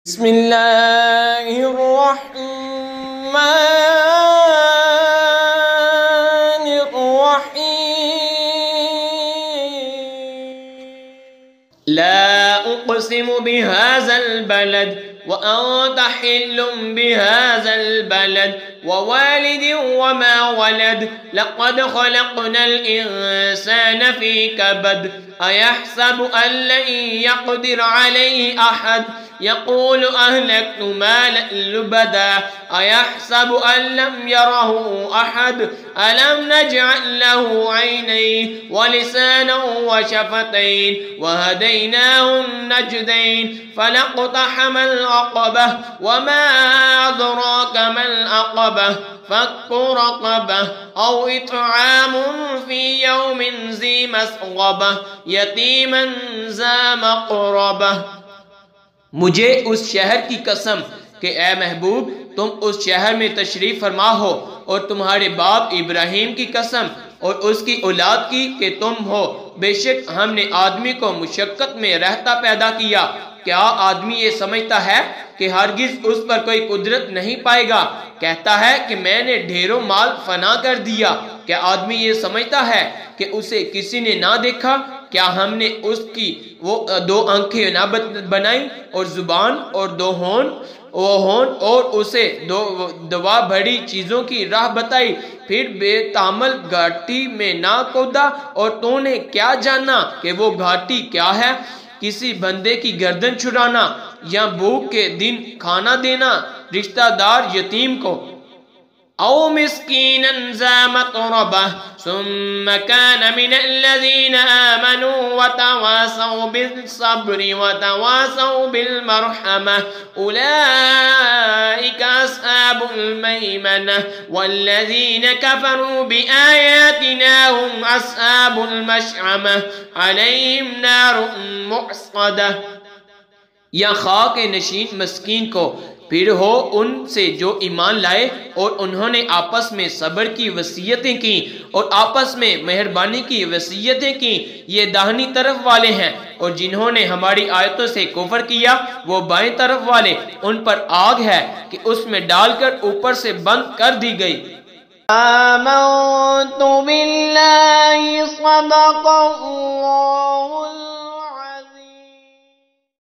بسم اللہ الرحمن الرحیم لا اقسم بهذا البلد وأنت حل بهذا البلد ووالد وما ولد لقد خلقنا الإنسان في كبد أيحسب أن لن يقدر عليه أحد يقول أهلكت مالا لبدا أيحسب أن لم يره أحد ألم نجعل له عينين ولسانا وشفتين وهديناه النجدين فلاقتحم العقبة وما أدراك ما العقبة فك رقبة أو إطعام في يوم ذي مسغبة يتيما ذا مقربة۔ مجھے اس شہر کی قسم کہ اے محبوب تم اس شہر میں تشریف فرما ہو، اور تمہارے باپ ابراہیم کی قسم اور اس کی اولاد کی کہ تم ہو، بے شک ہم نے آدمی کو مشقت میں رہتا پیدا کیا۔ کیا آدمی یہ سمجھتا ہے کہ ہرگز اس پر کوئی قدرت نہیں پائے گا؟ کہتا ہے کہ میں نے ڈھیروں مال فنا کر دیا۔ کیا آدمی یہ سمجھتا ہے کہ اسے کسی نے نہ دیکھا؟ کیا ہم نے اس کی وہ دو آنکھیں نہ بنائی اور زبان اور دو ہون اور اسے دوا بھری چیزوں کی راہ بتائی، پھر بے تعمل گھاٹی میں نہ کودا، اور تو نے کیا جانا کہ وہ گھاٹی کیا ہے؟ کسی بندے کی گردن چھڑانا یا بھوک کے دن کھانا دینا رشتہ دار یتیم کو، او مسکینا ذا متربہ ثم كان من الذين آمنوا وتواصوا بالصبر وتواصوا بالمرحمة أولئك أصحاب الميمنة والذين كفروا بآياتنا هم أصحاب المشأمة عليهم نار مؤصدة۔ یا خاک نشین مسکین کو، پھر ہو ان سے جو ایمان لائے اور انہوں نے آپس میں صبر کی وصیتیں کی اور آپس میں مہربانی کی وصیتیں کی، یہ داہنی طرف والے ہیں، اور جنہوں نے ہماری آیتوں سے کفر کیا وہ بائیں طرف والے، ان پر آگ ہے کہ اس میں ڈال کر اوپر سے بند کر دی گئی۔ آمنت باللہ صدق اللہ